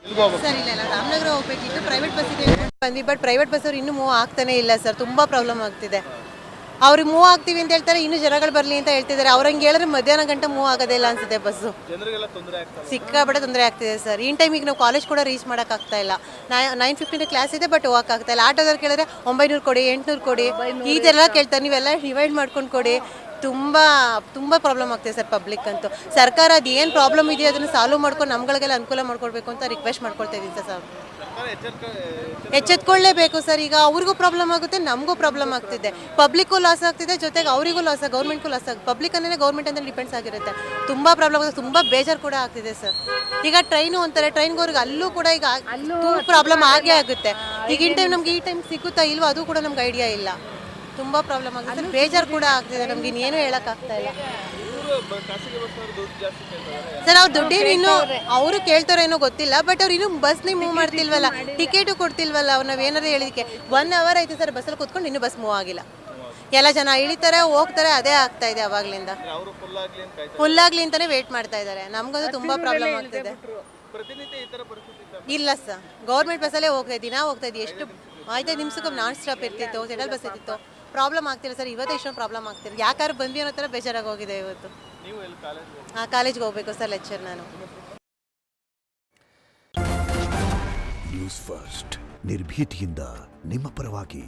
Sir ಇಲ್ಲ ರಾಮನಗರ ಹೋಗ್ಬೇಕಿತ್ತು private bus ಇದೆ ಬಂದ್ವಿ ಬಟ್ ಪ್ರೈವೇಟ್ ಬಸ್ ಅವ್ರು ಇನ್ನೂ ಮೂವ್ ಆಗ್ತಾನೆ ಇಲ್ಲ ಸರ್ ತುಂಬ ಪ್ರಾಬ್ಲಮ್ ಆಗ್ತಿದೆ ಅವ್ರಿಗೆ ಮೂವ್ ಆಗ್ತೀವಿ ಅಂತ ಹೇಳ್ತಾರೆ ಇನ್ನೂ ಜನಗಳು ಬರಲಿ ಅಂತ ಹೇಳ್ತಿದ್ದಾರೆ ಅವ್ರಂಗೆ ಹೇಳಿದ್ರೆ ಮಧ್ಯಾಹ್ನ ಗಂಟೆ ಮೂವ್ ಆಗೋದೇ ಇಲ್ಲ ಅನ್ಸುತ್ತೆ ಬಸ್ಸು ಸಿಕ್ಕಾಪಟ್ಟೆ ತೊಂದರೆ ಆಗ್ತಿದೆ ಸರ್ ಇನ್ ಟೈಮಿಗೆ ನಾವು ಕಾಲೇಜ್ ಕೂಡ ರೀಚ್ ಮಾಡೋಕ್ಕಾಗ್ತಾ ಇಲ್ಲ 9:15 ಕ್ಲಾಸ್ ಇದೆ ಬಟ್ ಹೋಗೋಕ್ಕಾಗ್ತಾ ಇಲ್ಲ ಆಟೋದವ್ರು ಕೇಳಿದ್ರೆ 900 ಕೊಡಿ 800 ಕೊಡಿ ಇದೆಲ್ಲ ಕೇಳ್ತಾರೆ ನೀವೆಲ್ಲ ಡಿವೈಡ್ ಮಾಡ್ಕೊಂಡು ಕೊಡಿ ತುಂಬ ಪ್ರಾಬ್ಲಮ್ ಆಗ್ತಿದೆ ಸರ್ ಪಬ್ಲಿಕ್ ಅಂತೂ ಸರ್ಕಾರ ಅದು ಏನು ಪ್ರಾಬ್ಲಮ್ ಇದೆಯೋ ಅದನ್ನು ಸಾಲ್ವ್ ಮಾಡ್ಕೊಂಡು ನಮ್ಗಳಿಗೆಲ್ಲ ಅನುಕೂಲ ಮಾಡ್ಕೊಡ್ಬೇಕು ಅಂತ ರಿಕ್ವೆಸ್ಟ್ ಮಾಡ್ಕೊಳ್ತಾ ಇದ್ದೀನಿ ಸರ್ ಎಚ್ಚೆತ್ಕೊಳ್ಳೇಬೇಕು ಸರ್ ಈಗ ಅವ್ರಿಗೂ ಪ್ರಾಬ್ಲಮ್ ಆಗುತ್ತೆ ನಮಗೂ ಪ್ರಾಬ್ಲಮ್ ಆಗ್ತಿದೆ ಪಬ್ಲಿಕ್ಗೂ ಲಾಸ್ ಆಗ್ತಿದೆ ಜೊತೆಗೆ ಅವರಿಗೂ ಲಾಸ್ ಗೌರ್ಮೆಂಟ್ಗೂ ಲಾಸ್ ಆಗುತ್ತೆ ಪಬ್ಲಿಕ್ ಅಂದರೆ ಗೌರ್ಮೆಂಟ್ ಅಂತ ಡಿಪೆಂಡ್ಸ್ ಆಗಿರುತ್ತೆ ತುಂಬ ಪ್ರಾಬ್ಲಮ್ ಆಗುತ್ತೆ ತುಂಬ ಬೇಜಾರು ಕೂಡ ಆಗ್ತಿದೆ ಸರ್ ಈಗ ಟ್ರೈನು ಅಂತಾರೆ ಟ್ರೈನ್ಗೋರ್ಗೆ ಅಲ್ಲೂ ಕೂಡ ಈಗ ಪ್ರಾಬ್ಲಮ್ ಆಗೇ ಆಗುತ್ತೆ ಈಗಿನ ಟೈಮ್ ನಮ್ಗೆ ಈ ಟೈಮ್ ಸಿಗುತ್ತಾ ಇಲ್ವೋ ಅದು ಕೂಡ ನಮ್ಗೆ ಐಡಿಯಾ ಇಲ್ಲ ತುಂಬ ಪ್ರಾಬ್ಲಮ್ ಆಗುತ್ತೆ ಬೇಜಾರು ಕೂಡ ಆಗ್ತಿದೆ ನಮ್ಗೆ ಇನ್ನೇನು ಹೇಳೋಕ್ಕಾಗ್ತಾ ಇಲ್ಲ ಸರ್ ಅವ್ರು ದುಡ್ಡೇನು ಇನ್ನೂ ಅವರು ಕೇಳ್ತಾರೇನೋ ಗೊತ್ತಿಲ್ಲ ಬಟ್ ಅವ್ರು ಇನ್ನೂ ಬಸ್ನೇ ಮೂವ್ ಮಾಡ್ತಿಲ್ವಲ್ಲ ಟಿಕೆಟು ಕೊಡ್ತಿಲ್ವಲ್ಲ ಅವ್ರು ನಾವು ಏನಾರು ಹೇಳಿದಕ್ಕೆ 1 ಅವರ್ ಆಯ್ತು ಸರ್ ಬಸ್ಸಲ್ಲಿ ಕೂತ್ಕೊಂಡು ಇನ್ನೂ ಬಸ್ ಮೂವ್ ಆಗಿಲ್ಲ ಎಲ್ಲ ಜನ ಇಳಿತಾರೆ ಹೋಗ್ತಾರೆ ಅದೇ ಆಗ್ತಾ ಇದೆ ಅವಾಗ್ಲಿಂದ ಫುಲ್ ಆಗ್ಲಿ ಅಂತಾನೆ ವೇಟ್ ಮಾಡ್ತಾ ಇದ್ದಾರೆ ನಮ್ಗಂತೂ ತುಂಬಾ ಪ್ರಾಬ್ಲಮ್ ಆಗ್ತಿದೆ ಇಲ್ಲ ಸರ್ ಗೌರ್ಮೆಂಟ್ ಬಸ್ಸಲ್ಲೇ ಹೋಗ್ತಾ ದಿನ ಹೋಗ್ತಾ ಇದ್ದೀವಿ ಎಷ್ಟು 5 ನಿಮಿಷಕ್ಕೆ ನಾನ್ ಸ್ಟಾಪ್ ಇರ್ತಿತ್ತು ಸೆಟಲ್ ಬಸ್ ಇರ್ತಿತ್ತು ಪ್ರಾಬ್ಲಮ್ ಆಗ್ತಿಲ್ಲ ಸರ್ ಇವತ್ತು ಇಷ್ಟೊಂದು ಪ್ರಾಬ್ಲಮ್ ಆಗ್ತಿಲ್ಲ ಯಾಕಾದ್ರು ಬಂದ್ವಿ ಅನ್ನೋ ಥರ ಬೇಜಾರಾಗಿ ಹೋಗಿದೆ ಇವತ್ತು ಕಾಲೇಜ್ಗೆ ಹೋಗ್ಬೇಕು ಸರ್ ಲೆಕ್ಚರ್ ನಾನು ನ್ಯೂಸ್ ಫಸ್ಟ್ ನಿರ್ಭೀತಿಯಿಂದ ನಿಮ್ಮ ಪರವಾಗಿ.